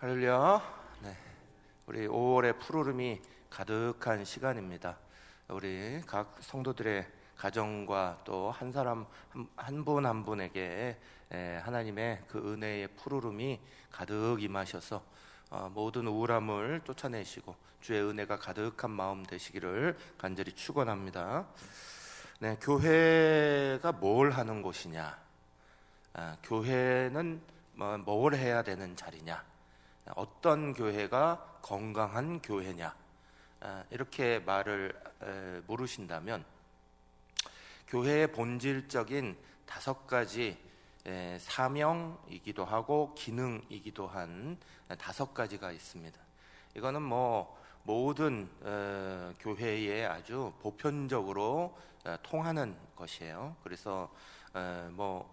할렐루야. 네, 우리 5월의 푸르름이 가득한 시간입니다. 우리 각 성도들의 가정과 또 한 사람 한 분 한 분에게 하나님의 그 은혜의 푸르름이 가득 임하셔서 모든 우울함을 쫓아내시고 주의 은혜가 가득한 마음 되시기를 간절히 축원합니다. 네, 교회가 뭘 하는 곳이냐? 교회는 뭘 해야 되는 자리냐? 어떤 교회가 건강한 교회냐? 이렇게 말을 물으신다면 교회의 본질적인 5가지 사명이기도 하고 기능이기도 한 5가지가 있습니다. 이거는 모든 교회에 아주 보편적으로 통하는 것이에요. 그래서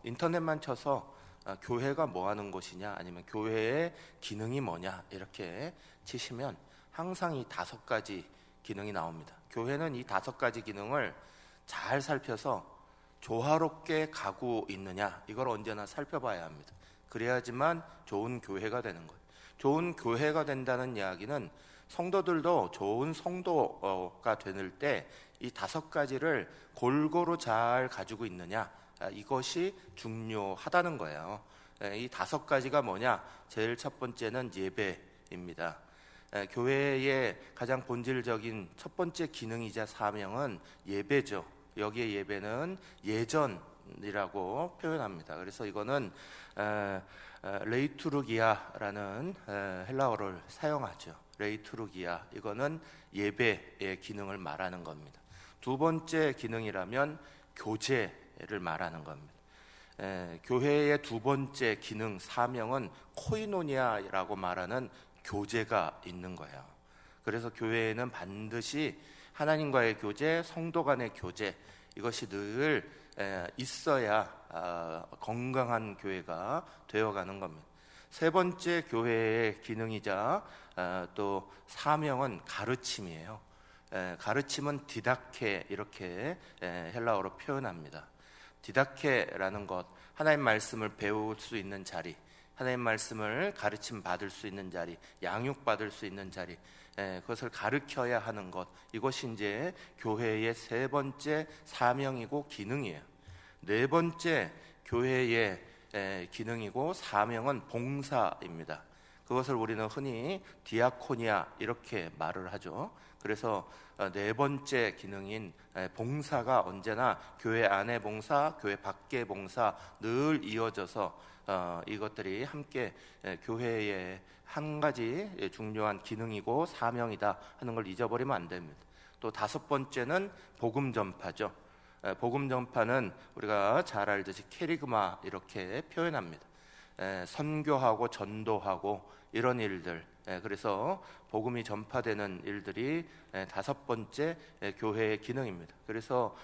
인터넷만 쳐서 교회가 뭐 하는 곳이냐, 아니면 교회의 기능이 뭐냐 이렇게 치시면 항상 이 5가지 기능이 나옵니다. 교회는 이 5가지 기능을 잘 살펴서 조화롭게 가고 있느냐, 이걸 언제나 살펴봐야 합니다. 그래야지만 좋은 교회가 되는 거예요. 좋은 교회가 된다는 이야기는 성도들도 좋은 성도가 되는 때 이 5가지를 골고루 잘 가지고 있느냐, 이것이 중요하다는 거예요. 이 5가지가 뭐냐? 제일 첫 번째는 예배입니다. 교회의 가장 본질적인 첫 번째 기능이자 사명은 예배죠. 여기에 예배는 예전이라고 표현합니다. 그래서 이거는 레이투르기아라는 헬라어를 사용하죠. 레이투르기아, 이거는 예배의 기능을 말하는 겁니다. 두 번째 기능이라면 교제를 말하는 겁니다. 교회의 두 번째 기능, 사명은 코이노니아라고 말하는 교제가 있는 거예요. 그래서 교회에는 반드시 하나님과의 교제, 성도 간의 교제, 이것이 늘 있어야 건강한 교회가 되어가는 겁니다. 세 번째 교회의 기능이자 또 사명은 가르침이에요. 가르침은 디다케, 이렇게 헬라어로 표현합니다. 디다케라는 것, 하나님 말씀을 배울 수 있는 자리, 하나님 말씀을 가르침 받을 수 있는 자리, 양육 받을 수 있는 자리, 그것을 가르쳐야 하는 것, 이것이 이제 교회의 세 번째 사명이고 기능이에요. 네 번째 교회의 기능이고 사명은 봉사입니다. 그것을 우리는 흔히 디아코니아 이렇게 말을 하죠. 그래서 네 번째 기능인 봉사가 언제나 교회 안의 봉사, 교회 밖의 봉사 늘 이어져서 이것들이 함께 교회의 한 가지 중요한 기능이고 사명이다 하는 걸 잊어버리면 안 됩니다. 또 5번째는 복음 전파죠. 복음 전파는 우리가 잘 알듯이 캐리그마 이렇게 표현합니다. 선교하고 전도하고 이런 일들, 그래서 복음이 전파되는 일들이 5번째 교회의 기능입니다. 그래서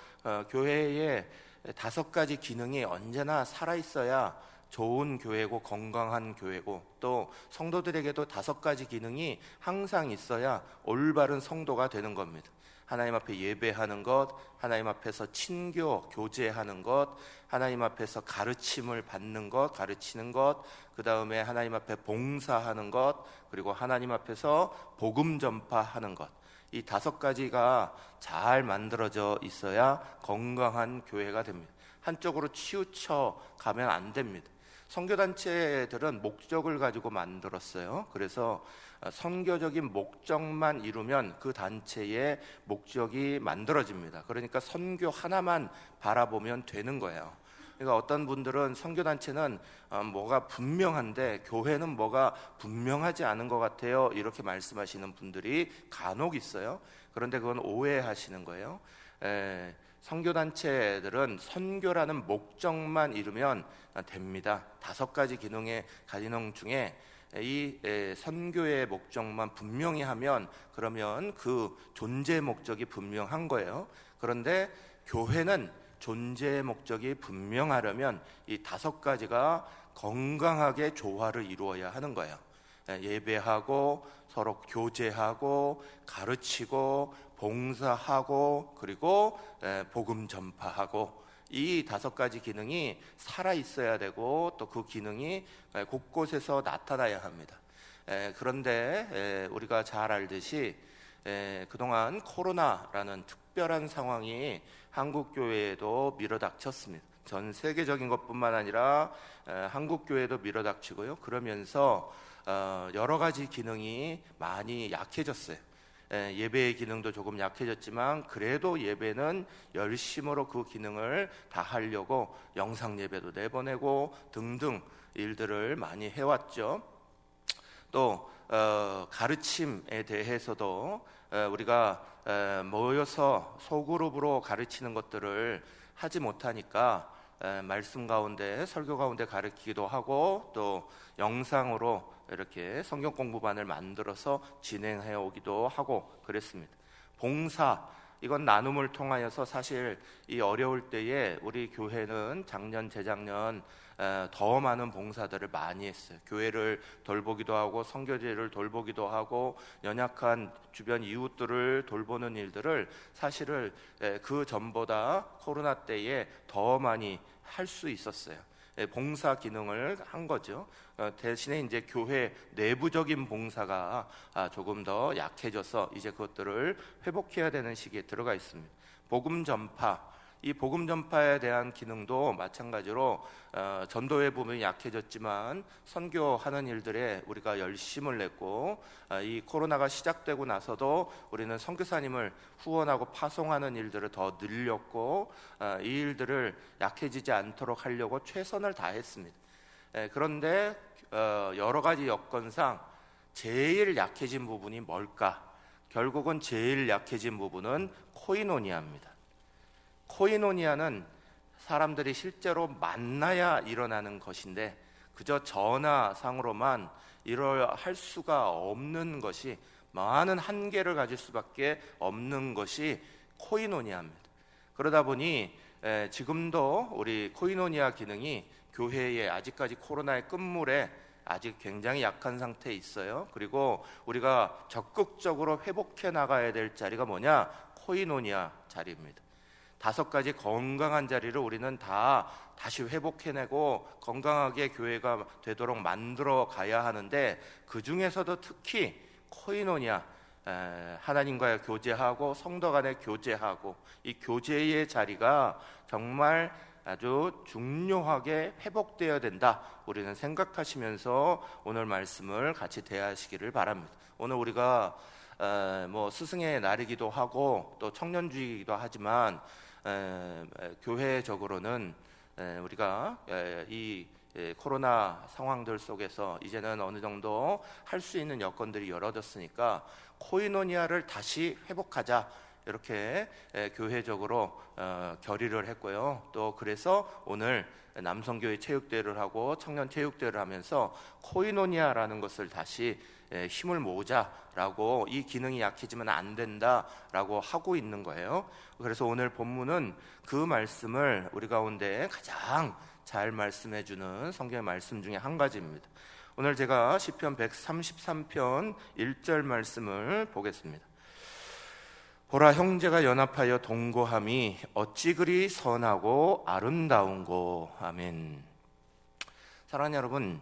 교회의 5가지 기능이 언제나 살아있어야 좋은 교회고 건강한 교회고, 또 성도들에게도 5가지 기능이 항상 있어야 올바른 성도가 되는 겁니다. 하나님 앞에 예배하는 것, 하나님 앞에서 친교, 교제하는 것, 하나님 앞에서 가르침을 받는 것, 가르치는 것, 그 다음에 하나님 앞에 봉사하는 것, 그리고 하나님 앞에서 복음 전파하는 것, 이 5가지가 잘 만들어져 있어야 건강한 교회가 됩니다. 한쪽으로 치우쳐 가면 안 됩니다. 선교단체들은 목적을 가지고 만들었어요. 그래서 선교적인 목적만 이루면 그 단체의 목적이 만들어집니다. 그러니까 선교 하나만 바라보면 되는 거예요. 그러니까 어떤 분들은 선교단체는 뭐가 분명한데 교회는 뭐가 분명하지 않은 것 같아요, 이렇게 말씀하시는 분들이 간혹 있어요. 그런데 그건 오해하시는 거예요. 선교단체들은 선교라는 목적만 이루면 됩니다. 5가지 기능 중에 이 선교의 목적만 분명히 하면 그러면 그 존재 목적이 분명한 거예요. 그런데 교회는 존재의 목적이 분명하려면 이 5가지가 건강하게 조화를 이루어야 하는 거예요. 예배하고 서로 교제하고 가르치고 봉사하고 그리고 복음 전파하고, 이 5가지 기능이 살아 있어야 되고 또 그 기능이 곳곳에서 나타나야 합니다. 그런데 우리가 잘 알듯이 그동안 코로나라는 특별한 상황이 한국 교회에도 밀어닥쳤습니다. 전 세계적인 것뿐만 아니라 한국 교회도 밀어닥치고요. 그러면서 여러 가지 기능이 많이 약해졌어요. 예배의 기능도 조금 약해졌지만 그래도 예배는 열심으로 그 기능을 다 하려고 영상 예배도 내보내고 등등 일들을 많이 해왔죠. 또 가르침에 대해서도 우리가 모여서 소그룹으로 가르치는 것들을 하지 못하니까 말씀 가운데 설교 가운데 가르치기도 하고 또 영상으로 이렇게 성경 공부반을 만들어서 진행해 오기도 하고 그랬습니다. 봉사, 이건 나눔을 통하여서 사실 이 어려울 때에 우리 교회는 작년 재작년 더 많은 봉사들을 많이 했어요. 교회를 돌보기도 하고 선교제를 돌보기도 하고 연약한 주변 이웃들을 돌보는 일들을 사실은 그 전보다 코로나 때에 더 많이 할 수 있었어요. 봉사 기능을 한 거죠. 대신에 이제 교회 내부적인 봉사가 조금 더 약해져서 이제 그것들을 회복해야 되는 시기에 들어가 있습니다. 복음 전파, 이 복음 전파에 대한 기능도 마찬가지로 전도의 부분이 약해졌지만 선교하는 일들에 우리가 열심을 냈고 이 코로나가 시작되고 나서도 우리는 선교사님을 후원하고 파송하는 일들을 더 늘렸고 이 일들을 약해지지 않도록 하려고 최선을 다했습니다. 그런데 여러 가지 여건상 제일 약해진 부분이 뭘까? 결국은 제일 약해진 부분은 코이노니아입니다. 코이노니아는 사람들이 실제로 만나야 일어나는 것인데 그저 전화상으로만 할 수가 없는 것이 많은 한계를 가질 수밖에 없는 것이 코이노니아입니다. 그러다 보니 지금도 우리 코이노니아 기능이 교회에 아직까지 코로나의 끝물에 아직 굉장히 약한 상태에 있어요. 그리고 우리가 적극적으로 회복해 나가야 될 자리가 뭐냐? 코이노니아 자리입니다. 5가지 건강한 자리를 우리는 다시 회복해내고 건강하게 교회가 되도록 만들어 가야 하는데 그 중에서도 특히 코이노니아, 하나님과의 교제하고 성도 간의 교제하고 이 교제의 자리가 정말 아주 중요하게 회복되어야 된다. 우리는 생각하시면서 오늘 말씀을 같이 대하시기를 바랍니다. 오늘 우리가 스승의 날이기도 하고 또 청년주의이기도 하지만 교회적으로는 우리가 이 코로나 상황들 속에서 이제는 어느 정도 할 수 있는 여건들이 열어졌으니까 코이노니아를 다시 회복하자 이렇게 교회적으로 결의를 했고요. 또 그래서 오늘 남성교회 체육대회를 하고 청년 체육대회를 하면서 코이노니아라는 것을 다시 힘을 모으자라고 이 기능이 약해지면 안 된다라고 하고 있는 거예요. 그래서 오늘 본문은 그 말씀을 우리 가운데 가장 잘 말씀해 주는 성경의 말씀 중에 한 가지입니다. 오늘 제가 시편 133편 1절 말씀을 보겠습니다. 보라, 형제가 연합하여 동거함이 어찌 그리 선하고 아름다운고. 아멘. 사랑하는 여러분,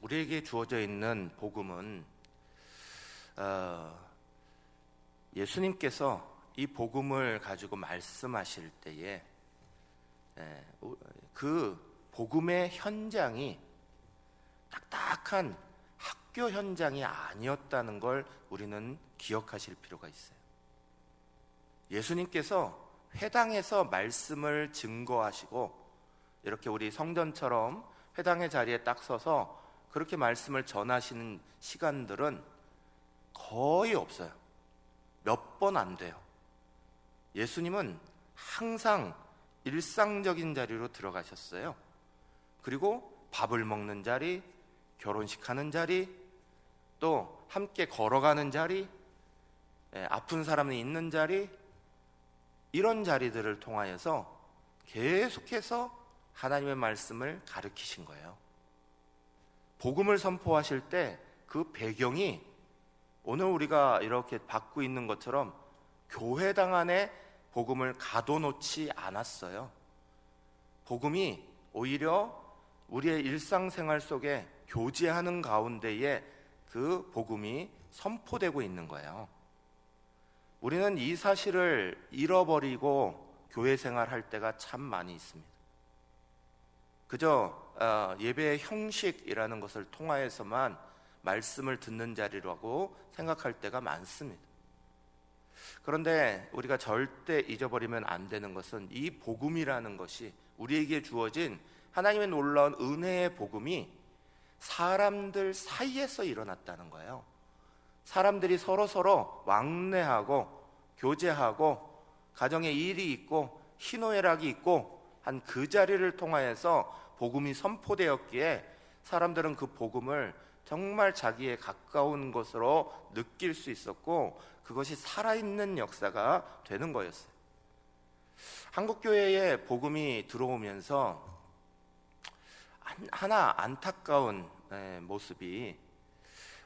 우리에게 주어져 있는 복음은 예수님께서 이 복음을 가지고 말씀하실 때에 그 복음의 현장이 딱딱한 학교 현장이 아니었다는 걸 우리는 기억하실 필요가 있어요. 예수님께서 회당에서 말씀을 증거하시고 이렇게 우리 성전처럼 회당의 자리에 딱 서서 그렇게 말씀을 전하시는 시간들은 거의 없어요. 몇 번 안 돼요. 예수님은 항상 일상적인 자리로 들어가셨어요. 그리고 밥을 먹는 자리, 결혼식 하는 자리, 또 함께 걸어가는 자리, 아픈 사람이 있는 자리, 이런 자리들을 통하여서 계속해서 하나님의 말씀을 가르치신 거예요. 복음을 선포하실 때 그 배경이 오늘 우리가 이렇게 받고 있는 것처럼 교회당 안에 복음을 가둬놓지 않았어요. 복음이 오히려 우리의 일상생활 속에 교제하는 가운데에 그 복음이 선포되고 있는 거예요. 우리는 이 사실을 잃어버리고 교회 생활할 때가 참 많이 있습니다. 그저 예배의 형식이라는 것을 통하여서만 말씀을 듣는 자리라고 생각할 때가 많습니다. 그런데 우리가 절대 잊어버리면 안 되는 것은 이 복음이라는 것이, 우리에게 주어진 하나님의 놀라운 은혜의 복음이 사람들 사이에서 일어났다는 거예요. 사람들이 서로 왕래하고 교제하고 가정에 일이 있고 희노애락이 있고 한 그 자리를 통하여서 복음이 선포되었기에 사람들은 그 복음을 정말 자기의 가까운 것으로 느낄 수 있었고, 그것이 살아있는 역사가 되는 거였어요. 한국교회에 복음이 들어오면서 하나 안타까운 모습이,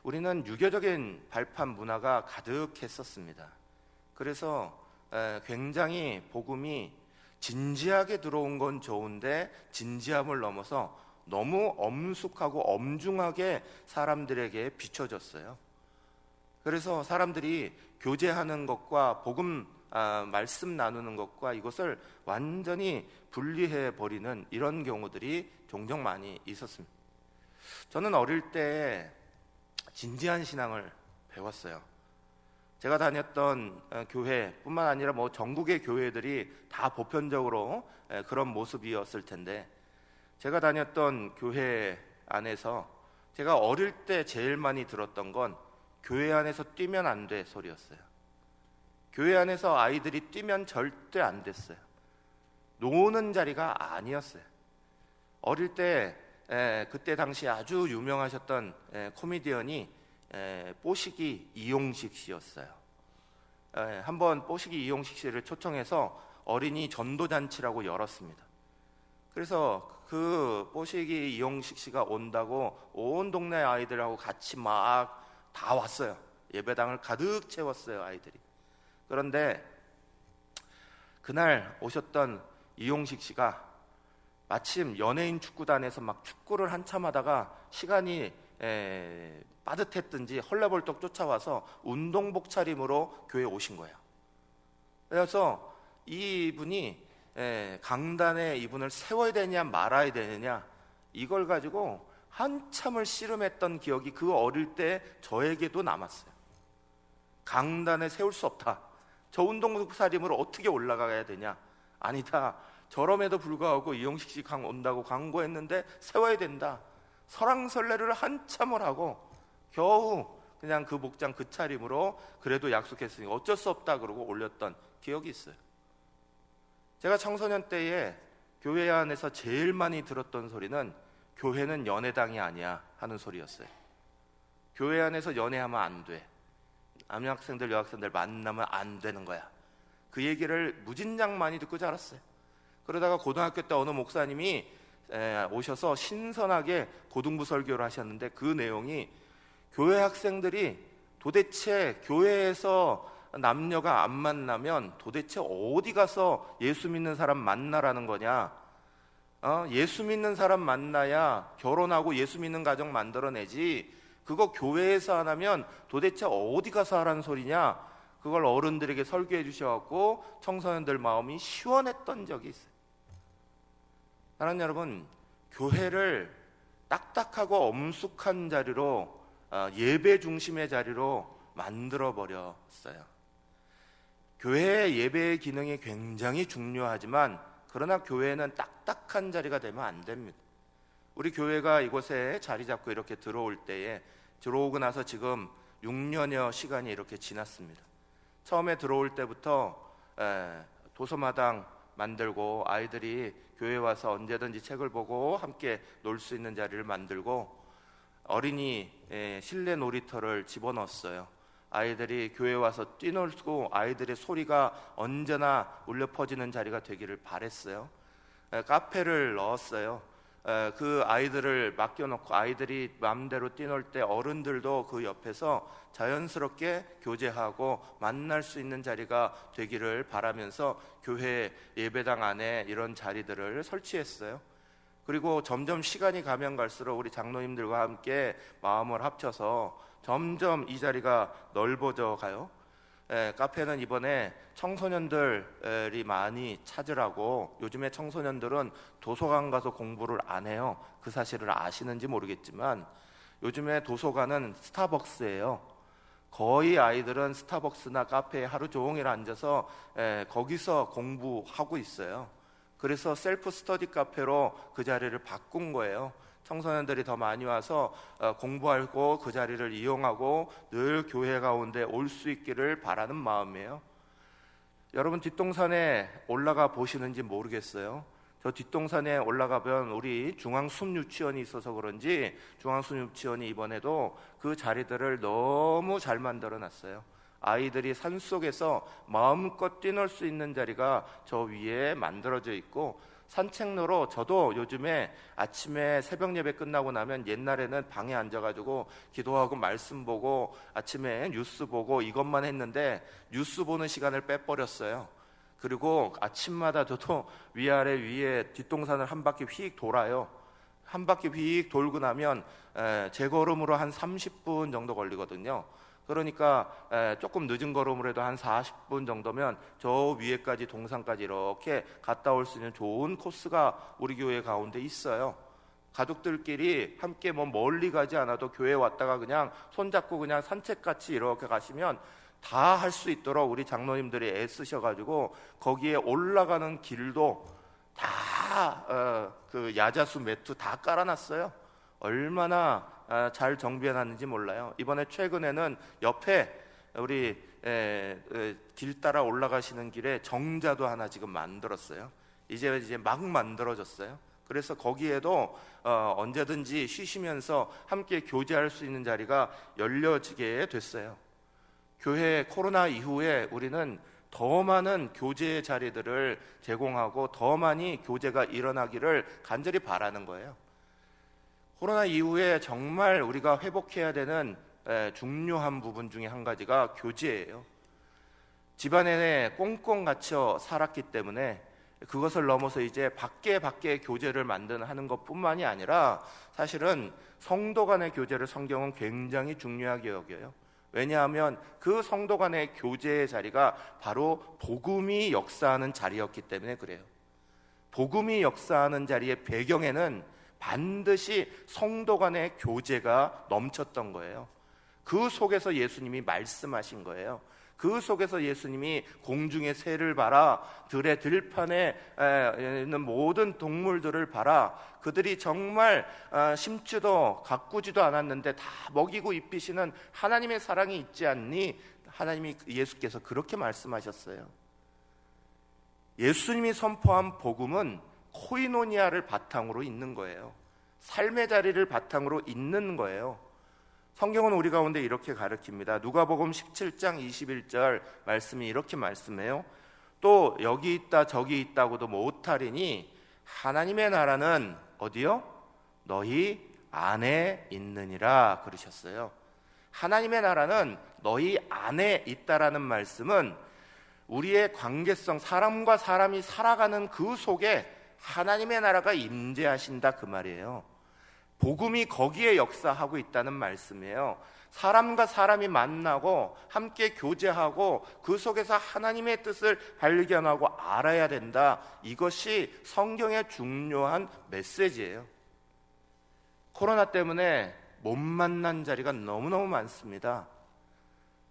우리는 유교적인 발판 문화가 가득했었습니다. 그래서 굉장히 복음이 진지하게 들어온 건 좋은데 진지함을 넘어서 너무 엄숙하고 엄중하게 사람들에게 비춰졌어요. 그래서 사람들이 교제하는 것과 복음 말씀 나누는 것과 이것을 완전히 분리해 버리는 이런 경우들이 종종 많이 있었습니다. 저는 어릴 때 진지한 신앙을 배웠어요. 제가 다녔던 교회뿐만 아니라 전국의 교회들이 다 보편적으로 그런 모습이었을 텐데, 제가 다녔던 교회 안에서 제가 어릴 때 제일 많이 들었던 건 교회 안에서 뛰면 안 돼 소리였어요. 교회 안에서 아이들이 뛰면 절대 안 됐어요. 노는 자리가 아니었어요. 어릴 때 그때 당시 아주 유명하셨던 코미디언이 뽀시기 이용식 씨였어요. 한번 뽀시기 이용식 씨를 초청해서 어린이 전도잔치라고 열었습니다. 그래서 그 뽀시기 이용식 씨가 온다고 온 동네 아이들하고 같이 막 다 왔어요. 예배당을 가득 채웠어요, 아이들이. 그런데 그날 오셨던 이용식 씨가 마침 연예인 축구단에서 막 축구를 한참 하다가 시간이 빠듯했든지 헐레벌떡 쫓아와서 운동복 차림으로 교회에 오신 거예요. 그래서 이분이 강단에 이분을 세워야 되냐 말아야 되느냐, 이걸 가지고 한참을 씨름했던 기억이 그 어릴 때 저에게도 남았어요. 강단에 세울 수 없다. 저 운동복 차림으로 어떻게 올라가야 되냐. 아니다. 저럼에도 불구하고 이용식 씨 온다고 광고했는데 세워야 된다. 설왕설래를 한참을 하고 겨우 그냥 그 복장 그 차림으로 그래도 약속했으니 어쩔 수 없다 그러고 올렸던 기억이 있어요. 제가 청소년 때에 교회 안에서 제일 많이 들었던 소리는 교회는 연애당이 아니야 하는 소리였어요. 교회 안에서 연애하면 안 돼. 남학생들 여학생들 만나면 안 되는 거야. 그 얘기를 무진장 많이 듣고 자랐어요. 그러다가 고등학교 때 어느 목사님이 오셔서 신선하게 고등부 설교를 하셨는데, 그 내용이 교회 학생들이 도대체 교회에서 남녀가 안 만나면 도대체 어디 가서 예수 믿는 사람 만나라는 거냐. 예수 믿는 사람 만나야 결혼하고 예수 믿는 가정 만들어내지, 그거 교회에서 안 하면 도대체 어디 가서 하라는 소리냐. 그걸 어른들에게 설교해 주셔갖고 청소년들 마음이 시원했던 적이 있어요. 사랑하는 여러분, 교회를 딱딱하고 엄숙한 자리로, 예배 중심의 자리로 만들어 버렸어요. 교회의 예배의 기능이 굉장히 중요하지만, 그러나 교회는 딱딱한 자리가 되면 안 됩니다. 우리 교회가 이곳에 자리 잡고 이렇게 들어올 때에, 들어오고 나서 지금 6년여 시간이 이렇게 지났습니다. 처음에 들어올 때부터 도서마당 만들고, 아이들이 교회 와서 언제든지 책을 보고 함께 놀 수 있는 자리를 만들고, 어린이 실내 놀이터를 집어넣었어요. 아이들이 교회 와서 뛰놀고 아이들의 소리가 언제나 울려 퍼지는 자리가 되기를 바랬어요. 카페를 넣었어요. 그 아이들을 맡겨놓고 아이들이 마음대로 뛰놀 때 어른들도 그 옆에서 자연스럽게 교제하고 만날 수 있는 자리가 되기를 바라면서 교회 예배당 안에 이런 자리들을 설치했어요. 그리고 점점 시간이 가면 갈수록 우리 장로님들과 함께 마음을 합쳐서 점점 이 자리가 넓어져 가요. 카페는 이번에 청소년들이 많이 찾으라고, 요즘에 청소년들은 도서관 가서 공부를 안 해요. 그 사실을 아시는지 모르겠지만 요즘에 도서관은 스타벅스예요. 거의 아이들은 스타벅스나 카페에 하루 종일 앉아서 거기서 공부하고 있어요. 그래서 셀프 스터디 카페로 그 자리를 바꾼 거예요. 청소년들이 더 많이 와서 공부하고 그 자리를 이용하고 늘 교회 가운데 올 수 있기를 바라는 마음이에요. 여러분 뒷동산에 올라가 보시는지 모르겠어요. 저 뒷동산에 올라가면 우리 중앙숲유치원이 있어서 그런지 중앙숲유치원이 이번에도 그 자리들을 너무 잘 만들어 놨어요. 아이들이 산속에서 마음껏 뛰놀 수 있는 자리가 저 위에 만들어져 있고, 산책로로 저도 요즘에 아침에 새벽 예배 끝나고 나면, 옛날에는 방에 앉아가지고 기도하고 말씀 보고 아침에 뉴스 보고 이것만 했는데 뉴스 보는 시간을 빼버렸어요. 그리고 아침마다 저도 위아래 위에 뒷동산을 한 바퀴 휙 돌아요. 한 바퀴 휙 돌고 나면 제 걸음으로 한 30분 정도 걸리거든요. 그러니까 조금 늦은 걸음으로 해도 한 40분 정도면 저 위에까지 동산까지 이렇게 갔다 올 수 있는 좋은 코스가 우리 교회 가운데 있어요. 가족들끼리 함께 뭐 멀리 가지 않아도 교회 왔다가 그냥 손잡고 그냥 산책같이 이렇게 가시면 다 할 수 있도록 우리 장로님들이 애쓰셔가지고 거기에 올라가는 길도 다 그 야자수 매트 다 깔아놨어요. 얼마나 잘 정비해놨는지 몰라요. 이번에 최근에는 옆에 우리 길 따라 올라가시는 길에 정자도 하나 지금 만들었어요. 이제 막 만들어졌어요. 그래서 거기에도 언제든지 쉬시면서 함께 교제할 수 있는 자리가 열려지게 됐어요. 교회 코로나 이후에 우리는 더 많은 교제의 자리들을 제공하고 더 많이 교제가 일어나기를 간절히 바라는 거예요. 코로나 이후에 정말 우리가 회복해야 되는 중요한 부분 중에 한 가지가 교제예요. 집안에 꽁꽁 갇혀 살았기 때문에 그것을 넘어서 이제 밖에 교제를 하는 것뿐만이 아니라 사실은 성도 간의 교제를 성경은 굉장히 중요하게 여겨요. 왜냐하면 그 성도 간의 교제의 자리가 바로 복음이 역사하는 자리였기 때문에 그래요. 복음이 역사하는 자리의 배경에는 반드시 성도 간의 교제가 넘쳤던 거예요. 그 속에서 예수님이 말씀하신 거예요. 그 속에서 예수님이 공중의 새를 봐라, 들의 들판에 있는 모든 동물들을 봐라, 그들이 정말 심지도 가꾸지도 않았는데 다 먹이고 입히시는 하나님의 사랑이 있지 않니? 하나님이, 예수께서 그렇게 말씀하셨어요. 예수님이 선포한 복음은 코이노니아를 바탕으로 있는 거예요. 삶의 자리를 바탕으로 있는 거예요. 성경은 우리 가운데 이렇게 가르칩니다. 누가복음 17장 21절 말씀이 이렇게 말씀해요. 또 여기 있다 저기 있다고도 못하리니 하나님의 나라는 어디요? 너희 안에 있느니라 그러셨어요. 하나님의 나라는 너희 안에 있다라는 말씀은 우리의 관계성, 사람과 사람이 살아가는 그 속에 하나님의 나라가 임재하신다 그 말이에요. 복음이 거기에 역사하고 있다는 말씀이에요. 사람과 사람이 만나고 함께 교제하고 그 속에서 하나님의 뜻을 발견하고 알아야 된다. 이것이 성경의 중요한 메시지예요. 코로나 때문에 못 만난 자리가 너무너무 많습니다.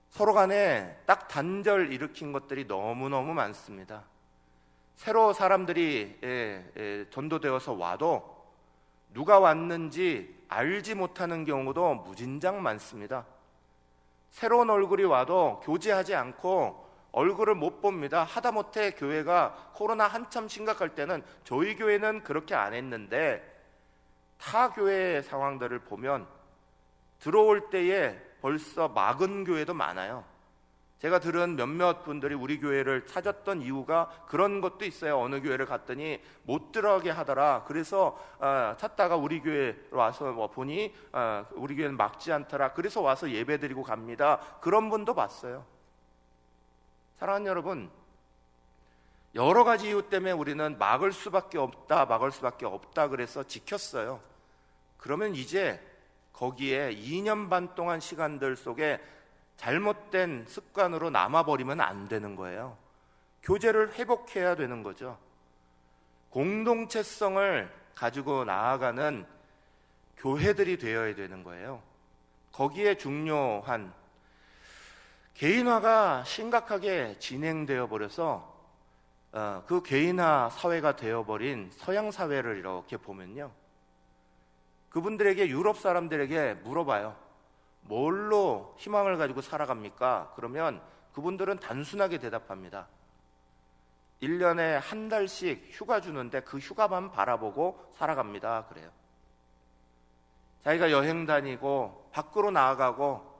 서로 간에 딱 단절 일으킨 것들이 너무너무 많습니다. 새로 사람들이 전도되어서 와도 누가 왔는지 알지 못하는 경우도 무진장 많습니다. 새로운 얼굴이 와도 교제하지 않고 얼굴을 못 봅니다. 하다못해 교회가 코로나 한참 심각할 때는 저희 교회는 그렇게 안 했는데 타 교회의 상황들을 보면 들어올 때에 벌써 막은 교회도 많아요. 제가 들은 몇몇 분들이 우리 교회를 찾았던 이유가 그런 것도 있어요. 어느 교회를 갔더니 못 들어가게 하더라. 그래서 찾다가 우리 교회로 와서 보니 우리 교회는 막지 않더라. 그래서 와서 예배드리고 갑니다. 그런 분도 봤어요. 사랑하는 여러분, 여러 가지 이유 때문에 우리는 막을 수밖에 없다 그래서 지켰어요. 그러면 이제 거기에 2년 반 동안 시간들 속에 잘못된 습관으로 남아버리면 안 되는 거예요. 교제를 회복해야 되는 거죠. 공동체성을 가지고 나아가는 교회들이 되어야 되는 거예요. 거기에 중요한 개인화가 심각하게 진행되어 버려서 그 개인화 사회가 되어버린 서양 사회를 이렇게 보면요, 그분들에게, 유럽 사람들에게 물어봐요. 뭘로 희망을 가지고 살아갑니까? 그러면 그분들은 단순하게 대답합니다. 1년에 한 달씩 휴가 주는데 그 휴가만 바라보고 살아갑니다. 그래요. 자기가 여행 다니고 밖으로 나아가고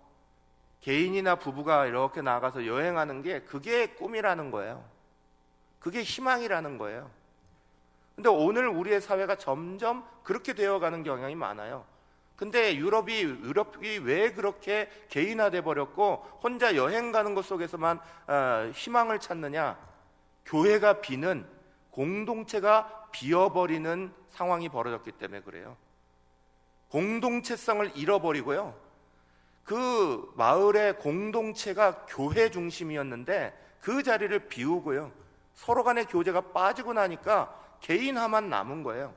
개인이나 부부가 이렇게 나가서 여행하는 게 그게 꿈이라는 거예요. 그게 희망이라는 거예요. 근데 오늘 우리의 사회가 점점 그렇게 되어가는 경향이 많아요. 근데 유럽이 왜 그렇게 개인화돼 버렸고 혼자 여행 가는 것 속에서만 희망을 찾느냐? 교회가 비는, 공동체가 비어버리는 상황이 벌어졌기 때문에 그래요. 공동체성을 잃어버리고요, 그 마을의 공동체가 교회 중심이었는데 그 자리를 비우고요, 서로 간의 교제가 빠지고 나니까 개인화만 남은 거예요.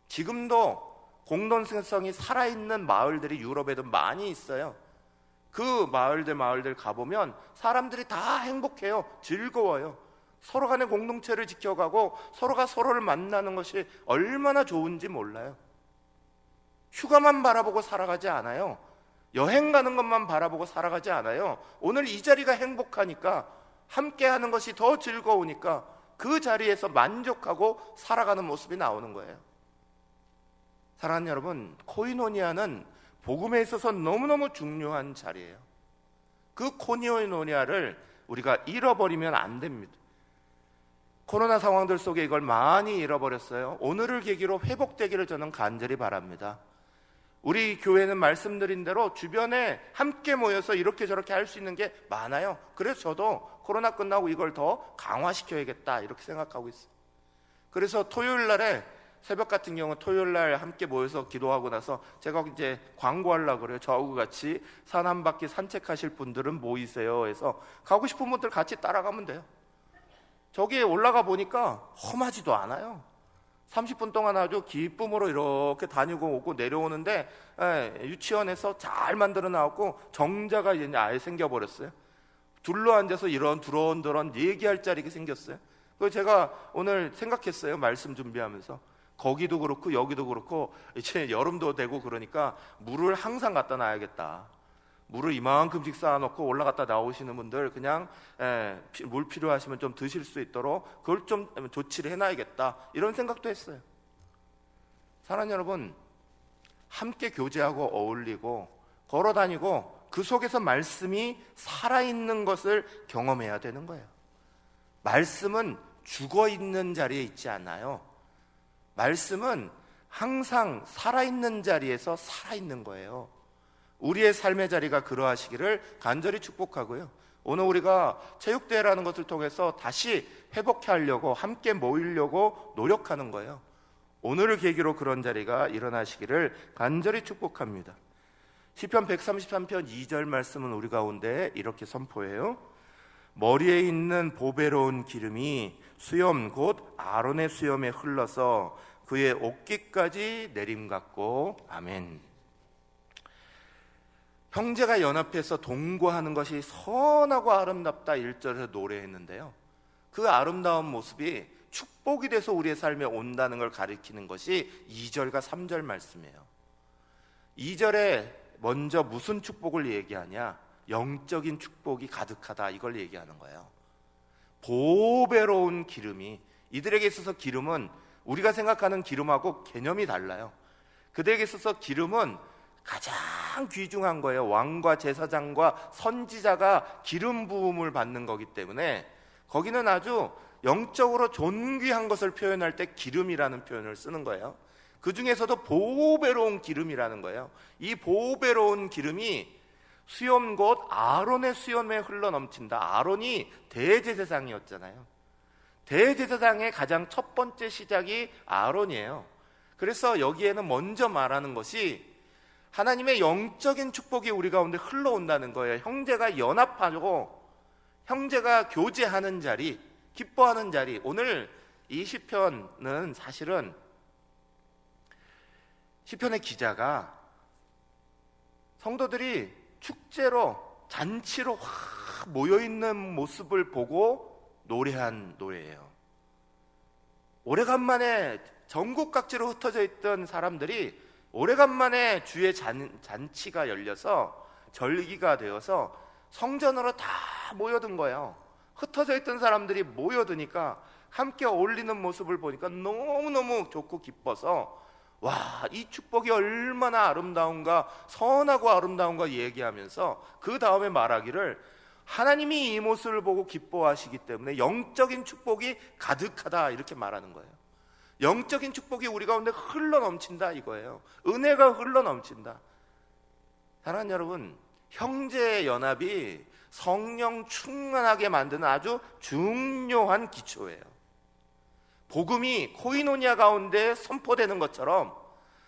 지금도 공동체성이 살아있는 마을들이 유럽에도 많이 있어요. 그 마을들 가보면 사람들이 다 행복해요. 즐거워요. 서로 간의 공동체를 지켜가고 서로가 서로를 만나는 것이 얼마나 좋은지 몰라요. 휴가만 바라보고 살아가지 않아요. 여행 가는 것만 바라보고 살아가지 않아요. 오늘 이 자리가 행복하니까, 함께하는 것이 더 즐거우니까 그 자리에서 만족하고 살아가는 모습이 나오는 거예요. 사랑하는 여러분, 코이노니아는 복음에 있어서 너무너무 중요한 자리예요. 그 코이노니아를 우리가 잃어버리면 안 됩니다. 코로나 상황들 속에 이걸 많이 잃어버렸어요. 오늘을 계기로 회복되기를 저는 간절히 바랍니다. 우리 교회는 말씀드린 대로 주변에 함께 모여서 이렇게 저렇게 할 수 있는 게 많아요. 그래서 저도 코로나 끝나고 이걸 더 강화시켜야겠다 이렇게 생각하고 있어요. 그래서 토요일 날에, 새벽 같은 경우 토요일 날 함께 모여서 기도하고 나서 제가 이제 광고하려고 그래요. 저하고 같이 산 한 바퀴 산책하실 분들은 모이세요 해서 가고 싶은 분들 같이 따라가면 돼요. 저기에 올라가 보니까 험하지도 않아요. 30분 동안 아주 기쁨으로 이렇게 다니고 오고 내려오는데, 유치원에서 잘 만들어 놨고 정자가 이제 아예 생겨버렸어요. 둘러앉아서 이런 두런두런 얘기할 자리가 생겼어요. 그래서 제가 오늘 생각했어요. 말씀 준비하면서 거기도 그렇고 여기도 그렇고 이제 여름도 되고 그러니까 물을 항상 갖다 놔야겠다. 물을 이만큼씩 쌓아놓고 올라갔다 나오시는 분들 그냥 물 필요하시면 좀 드실 수 있도록 그걸 좀 조치를 해놔야겠다, 이런 생각도 했어요. 사랑하는 여러분, 함께 교제하고 어울리고 걸어다니고 그 속에서 말씀이 살아있는 것을 경험해야 되는 거예요. 말씀은 죽어있는 자리에 있지 않아요. 말씀은 항상 살아있는 자리에서 살아있는 거예요. 우리의 삶의 자리가 그러하시기를 간절히 축복하고요, 오늘 우리가 체육대회라는 것을 통해서 다시 회복하려고, 함께 모이려고 노력하는 거예요. 오늘을 계기로 그런 자리가 일어나시기를 간절히 축복합니다. 시편 133편 2절 말씀은 우리 가운데 이렇게 선포해요. 머리에 있는 보배로운 기름이 수염 곧 아론의 수염에 흘러서 그의 옷깃까지 내림 같고. 아멘. 형제가 연합해서 동거하는 것이 선하고 아름답다 1절에서 노래했는데요, 그 아름다운 모습이 축복이 돼서 우리의 삶에 온다는 걸 가리키는 것이 2절과 3절 말씀이에요. 2절에 먼저 무슨 축복을 얘기하냐? 영적인 축복이 가득하다, 이걸 얘기하는 거예요. 보배로운 기름이, 이들에게 있어서 기름은 우리가 생각하는 기름하고 개념이 달라요. 그들에게 있어서 기름은 가장 귀중한 거예요. 왕과 제사장과 선지자가 기름 부음을 받는 거기 때문에 거기는 아주 영적으로 존귀한 것을 표현할 때 기름이라는 표현을 쓰는 거예요. 그 중에서도 보배로운 기름이라는 거예요. 이 보배로운 기름이 수염 곧 아론의 수염에 흘러 넘친다. 아론이 대제사장이었잖아요. 대제사장의 가장 첫 번째 시작이 아론이에요. 그래서 여기에는 먼저 말하는 것이 하나님의 영적인 축복이 우리 가운데 흘러온다는 거예요. 형제가 연합하고 형제가 교제하는 자리, 기뻐하는 자리. 오늘 이 시편은 사실은 시편의 기자가 성도들이 축제로 잔치로 확 모여있는 모습을 보고 노래한 노래예요. 오래간만에 전국 각지로 흩어져 있던 사람들이 오래간만에 주의 잔치가 열려서 절기가 되어서 성전으로 다 모여든 거예요. 흩어져 있던 사람들이 모여드니까 함께 어울리는 모습을 보니까 너무너무 좋고 기뻐서 와, 이 축복이 얼마나 아름다운가, 선하고 아름다운가 얘기하면서 그 다음에 말하기를 하나님이 이 모습을 보고 기뻐하시기 때문에 영적인 축복이 가득하다 이렇게 말하는 거예요. 영적인 축복이 우리 가운데 흘러넘친다 이거예요. 은혜가 흘러넘친다. 사랑하는 여러분, 형제의 연합이 성령 충만하게 만드는 아주 중요한 기초예요. 복음이 코이노니아 가운데 선포되는 것처럼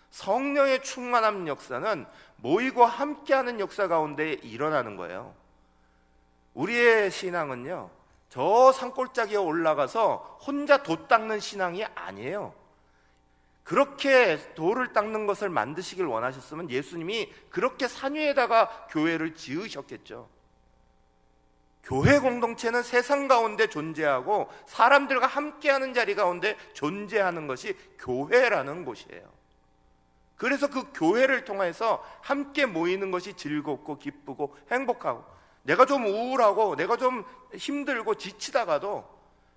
성령의 충만한 역사는 모이고 함께하는 역사 가운데 일어나는 거예요. 우리의 신앙은요, 저 산골짜기에 올라가서 혼자 돛 닦는 신앙이 아니에요. 그렇게 돌을 닦는 것을 만드시길 원하셨으면 예수님이 그렇게 산 위에다가 교회를 지으셨겠죠. 교회 공동체는 세상 가운데 존재하고 사람들과 함께하는 자리 가운데 존재하는 것이 교회라는 곳이에요. 그래서 그 교회를 통해서 함께 모이는 것이 즐겁고 기쁘고 행복하고, 내가 좀 우울하고 내가 좀 힘들고 지치다가도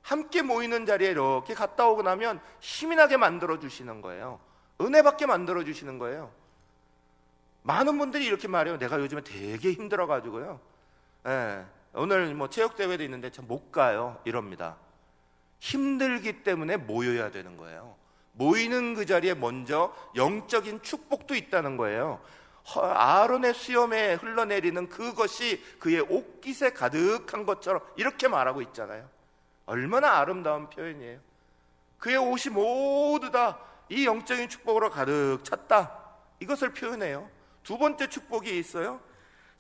함께 모이는 자리에 이렇게 갔다 오고 나면 힘이 나게 만들어 주시는 거예요. 은혜 받게 만들어 주시는 거예요. 많은 분들이 이렇게 말해요. 내가 요즘에 되게 힘들어 가지고요, 오늘 뭐 체육대회도 있는데 참 못 가요 이럽니다. 힘들기 때문에 모여야 되는 거예요. 모이는 그 자리에 먼저 영적인 축복도 있다는 거예요. 아론의 수염에 흘러내리는 그것이 그의 옷깃에 가득한 것처럼 이렇게 말하고 있잖아요. 얼마나 아름다운 표현이에요. 그의 옷이 모두 다 이 영적인 축복으로 가득 찼다, 이것을 표현해요. 두 번째 축복이 있어요.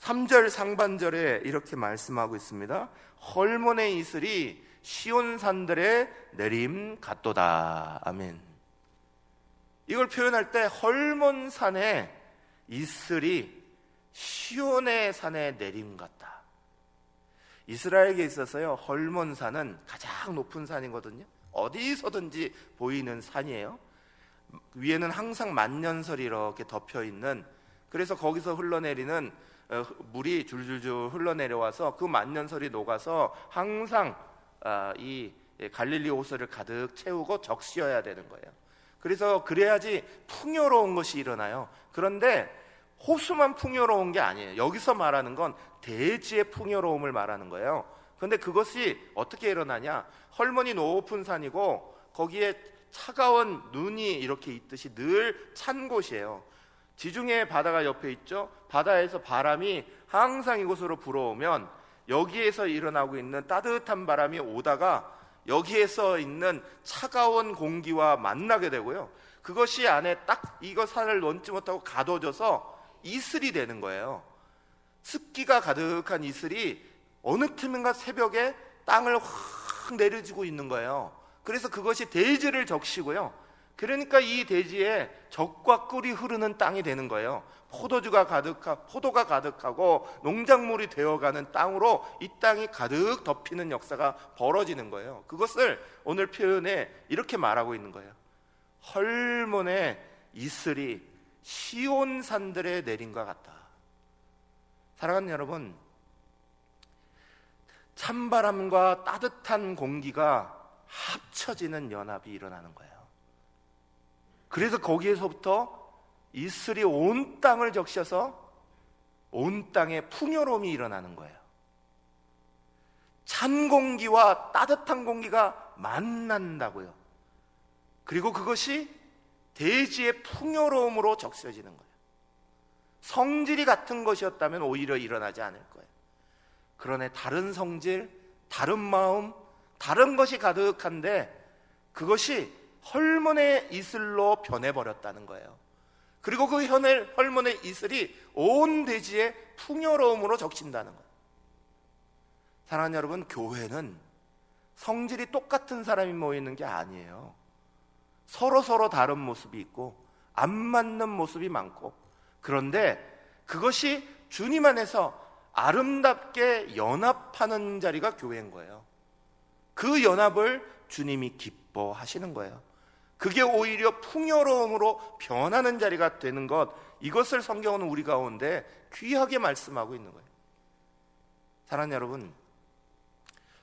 3절 상반절에 이렇게 말씀하고 있습니다. 헐몬의 이슬이 시온산들의 내림 같도다. 아멘. 이걸 표현할 때 헐몬산의 이슬이 시온의 산의 내림 같다. 이스라엘에 있어서요, 헐몬산은 가장 높은 산이거든요. 어디서든지 보이는 산이에요. 위에는 항상 만년설이 이렇게 덮여 있는, 그래서 거기서 흘러내리는 물이 줄줄줄 흘러내려와서 그 만년설이 녹아서 항상 이 갈릴리 호수를 가득 채우고 적시어야 되는 거예요. 그래서 그래야지 풍요로운 것이 일어나요. 그런데 호수만 풍요로운 게 아니에요. 여기서 말하는 건 대지의 풍요로움을 말하는 거예요. 그런데 그것이 어떻게 일어나냐? 헐몬이 높은 산이고 거기에 차가운 눈이 이렇게 있듯이 늘 찬 곳이에요. 지중해 바다가 옆에 있죠. 바다에서 바람이 항상 이곳으로 불어오면 여기에서 일어나고 있는 따뜻한 바람이 오다가 여기에서 있는 차가운 공기와 만나게 되고요, 그것이 안에 딱 이거 산을 넘지 못하고 가둬져서 이슬이 되는 거예요. 습기가 가득한 이슬이 어느 틈인가 새벽에 땅을 확 내려주고 있는 거예요. 그래서 그것이 대지를 적시고요, 그러니까 이 대지에 젖과 꿀이 흐르는 땅이 되는 거예요. 포도가 가득하고 농작물이 되어가는 땅으로 이 땅이 가득 덮이는 역사가 벌어지는 거예요. 그것을 오늘 표현에 이렇게 말하고 있는 거예요. 헐몬의 이슬이 시온산들의 내림과 같다. 사랑하는 여러분, 찬바람과 따뜻한 공기가 합쳐지는 연합이 일어나는 거예요. 그래서 거기에서부터 이슬이 온 땅을 적셔서 온 땅에 풍요로움이 일어나는 거예요. 찬 공기와 따뜻한 공기가 만난다고요. 그리고 그것이 대지의 풍요로움으로 적셔지는 거예요. 성질이 같은 것이었다면 오히려 일어나지 않을 거예요. 그러나 다른 성질, 다른 마음, 다른 것이 가득한데 그것이 헐몬의 이슬로 변해버렸다는 거예요. 그리고 그 헐몬의 이슬이 온 대지에 풍요로움으로 적신다는 거예요. 사랑하는 여러분, 교회는 성질이 똑같은 사람이 모이는 게 아니에요. 서로 다른 모습이 있고 안 맞는 모습이 많고, 그런데 그것이 주님 안에서 아름답게 연합하는 자리가 교회인 거예요. 그 연합을 주님이 기뻐하시는 거예요. 그게 오히려 풍요로움으로 변하는 자리가 되는 것, 이것을 성경은 우리 가운데 귀하게 말씀하고 있는 거예요. 사랑하는 여러분,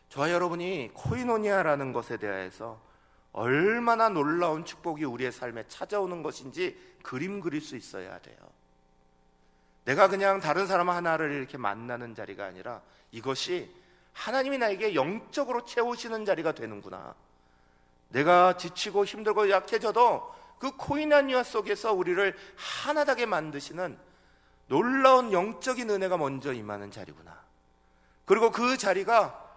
저와 여러분이 코이노니아라는 것에 대해서 얼마나 놀라운 축복이 우리의 삶에 찾아오는 것인지 그림 그릴 수 있어야 돼요. 내가 그냥 다른 사람 하나를 이렇게 만나는 자리가 아니라 이것이 하나님이 나에게 영적으로 채우시는 자리가 되는구나. 내가 지치고 힘들고 약해져도 그 코이노니아 속에서 우리를 하나되게 만드시는 놀라운 영적인 은혜가 먼저 임하는 자리구나. 그리고 그 자리가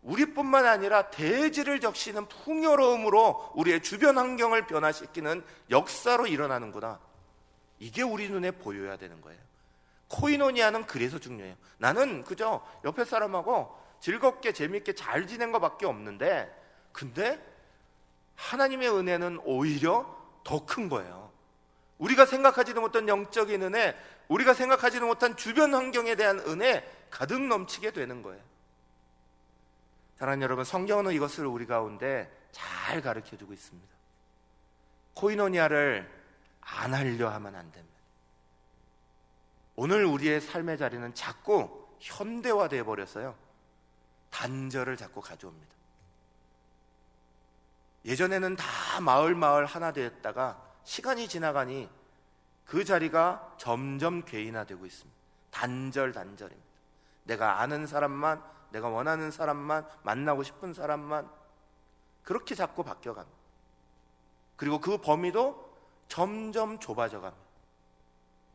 우리뿐만 아니라 대지를 적시는 풍요로움으로 우리의 주변 환경을 변화시키는 역사로 일어나는구나. 이게 우리 눈에 보여야 되는 거예요. 코이노니아는 그래서 중요해요. 나는 그저 옆에 사람하고 즐겁게 재밌게 잘 지낸 것밖에 없는데, 근데 하나님의 은혜는 오히려 더 큰 거예요. 우리가 생각하지도 못한 영적인 은혜, 우리가 생각하지도 못한 주변 환경에 대한 은혜 가득 넘치게 되는 거예요. 사랑하는 여러분, 성경은 이것을 우리 가운데 잘 가르쳐주고 있습니다. 코이노니아를 안 하려 하면 안 됩니다. 오늘 우리의 삶의 자리는 자꾸 현대화되어 버려서요, 단절을 자꾸 가져옵니다. 예전에는 다 마을 하나 되었다가 시간이 지나가니 그 자리가 점점 개인화되고 있습니다. 단절입니다. 내가 아는 사람만, 내가 원하는 사람만, 만나고 싶은 사람만, 그렇게 자꾸 바뀌어갑니다. 그리고 그 범위도 점점 좁아져 갑니다.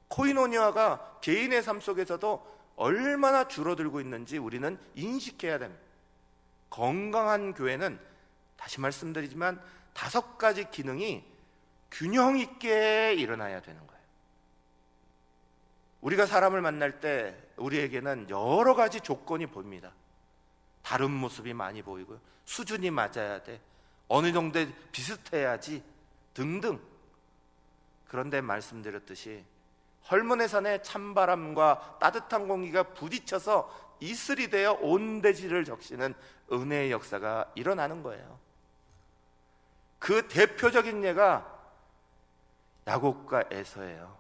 코이노니아가 개인의 삶 속에서도 얼마나 줄어들고 있는지 우리는 인식해야 됩니다. 건강한 교회는, 다시 말씀드리지만, 5가지 기능이 균형 있게 일어나야 되는 거예요. 우리가 사람을 만날 때 우리에게는 여러 가지 조건이 보입니다. 다른 모습이 많이 보이고요, 수준이 맞아야 돼, 어느 정도 비슷해야지 등등. 그런데 말씀드렸듯이 헐몬의 산에 찬바람과 따뜻한 공기가 부딪혀서 이슬이 되어 온 대지를 적시는 은혜의 역사가 일어나는 거예요. 그 대표적인 예가 야곱과 에서예요.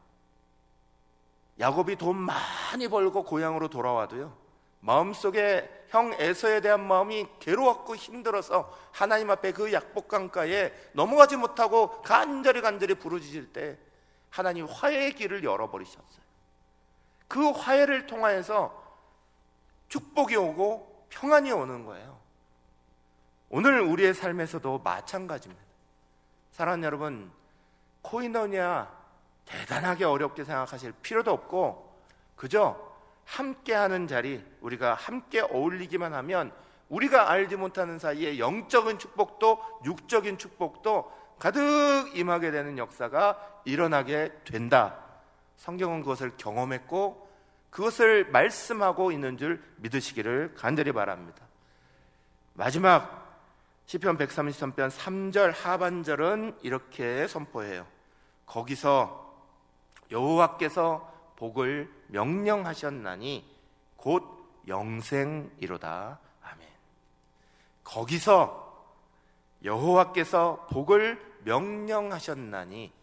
야곱이 돈 많이 벌고 고향으로 돌아와도요, 마음속에 형 에서에 대한 마음이 괴로웠고 힘들어서 하나님 앞에 그 약복강가에 넘어가지 못하고 간절히 부르짖을 때 하나님 화해의 길을 열어버리셨어요. 그 화해를 통하여서 축복이 오고 평안이 오는 거예요. 오늘 우리의 삶에서도 마찬가지입니다. 사랑하는 여러분, 코이노니아 대단하게 어렵게 생각하실 필요도 없고, 그저 함께하는 자리, 우리가 함께 어울리기만 하면 우리가 알지 못하는 사이에 영적인 축복도 육적인 축복도 가득 임하게 되는 역사가 일어나게 된다. 성경은 그것을 경험했고 그것을 말씀하고 있는 줄 믿으시기를 간절히 바랍니다. 마지막 시편 133편 3절 하반절은 이렇게 선포해요. 거기서 여호와께서 복을 명령하셨나니 곧 영생이로다. 아멘. 거기서 여호와께서 복을 명령하셨나니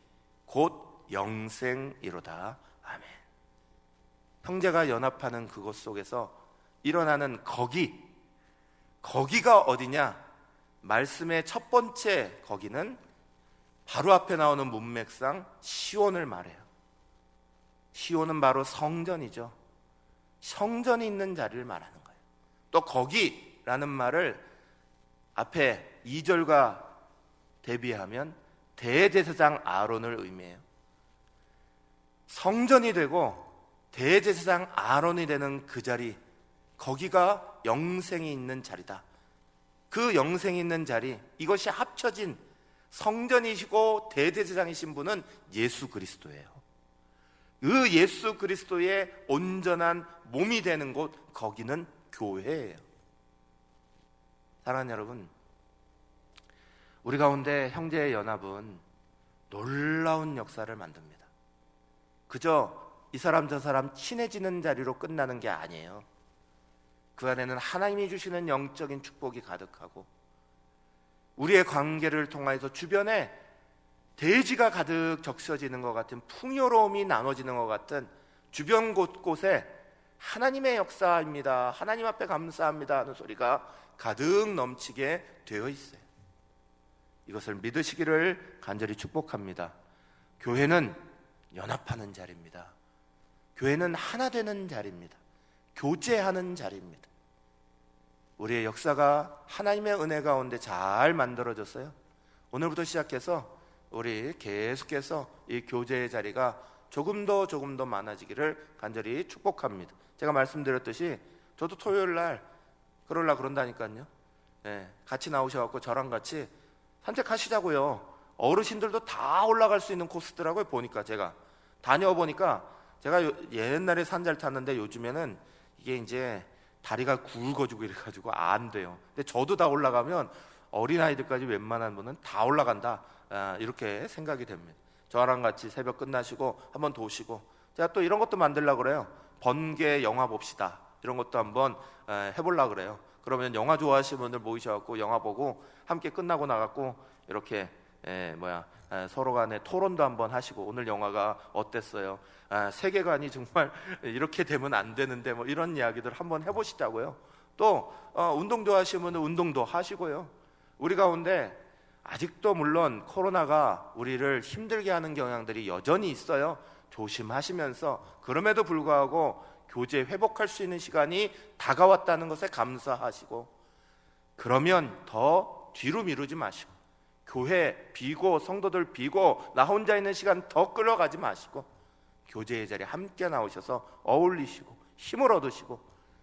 곧 영생이로다. 아멘. 형제가 연합하는 그곳 속에서 일어나는 거기가 어디냐? 말씀의 첫 번째 거기는 바로 앞에 나오는 문맥상 시온을 말해요. 시온은 바로 성전이죠. 성전이 있는 자리를 말하는 거예요. 또 거기라는 말을 앞에 2절과 대비하면 대제사장 아론을 의미해요. 성전이 되고 대제사장 아론이 되는 그 자리, 거기가 영생이 있는 자리다. 그 영생 있는 자리, 이것이 합쳐진 성전이시고 대제사장이신 분은 예수 그리스도예요. 그 예수 그리스도의 온전한 몸이 되는 곳, 거기는 교회예요. 사랑하는 여러분, 우리 가운데 형제의 연합은 놀라운 역사를 만듭니다. 그저 이 사람 저 사람 친해지는 자리로 끝나는 게 아니에요. 그 안에는 하나님이 주시는 영적인 축복이 가득하고, 우리의 관계를 통하여서 주변에 대지가 가득 적셔지는 것 같은, 풍요로움이 나눠지는 것 같은 주변 곳곳에 하나님의 역사입니다, 하나님 앞에 감사합니다 하는 소리가 가득 넘치게 되어 있어요. 이것을 믿으시기를 간절히 축복합니다. 교회는 연합하는 자리입니다. 교회는 하나 되는 자리입니다. 교제하는 자리입니다. 우리의 역사가 하나님의 은혜 가운데 잘 만들어졌어요. 오늘부터 시작해서 우리 계속해서 이 교제의 자리가 조금 더 많아지기를 간절히 축복합니다. 제가 말씀드렸듯이 저도 토요일 날 그런다니까요. 같이 나오셔갖고 저랑 같이 산책하시자고요. 어르신들도 다 올라갈 수 있는 코스더라고요. 보니까 제가 다녀보니까, 제가 옛날에 산 잘 탔는데 요즘에는 이게 이제 다리가 굵어지고 이래가지고 안 돼요. 근데 저도 다 올라가면 어린아이들까지 웬만한 분은 다 올라간다, 이렇게 생각이 됩니다. 저랑 같이 새벽 끝나시고 한번 도시고, 제가 또 이런 것도 만들려고 그래요. 번개 영화 봅시다, 이런 것도 한번 해보려고 그래요. 그러면 영화 좋아하시는 분들 모이셔갖고 영화 보고 함께 끝나고 나갖고 이렇게 서로 간에 토론도 한번 하시고, 오늘 영화가 어땠어요? 세계관이 정말 이렇게 되면 안 되는데 뭐 이런 이야기들 한번 해보시자고요. 또 운동 좋아하시는 분은 운동도 하시고요. 우리 가운데 아직도 물론 코로나가 우리를 힘들게 하는 경향들이 여전히 있어요. 조심하시면서, 그럼에도 불구하고 교제 회복할 수 있는 시간이 다가왔다는 것에 감사하시고, 그러면 더 뒤로 미루지 마시고, 교회 비고 성도들 비고 나 혼자 있는 시간 더 끌어가지 마시고, 교제의 자리에 함께 나오셔서 어울리시고 힘을 얻으시고,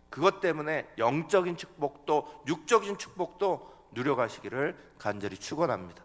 그것 때문에 영적인 축복도 육적인 축복도 누려가시기를 간절히 축원합니다.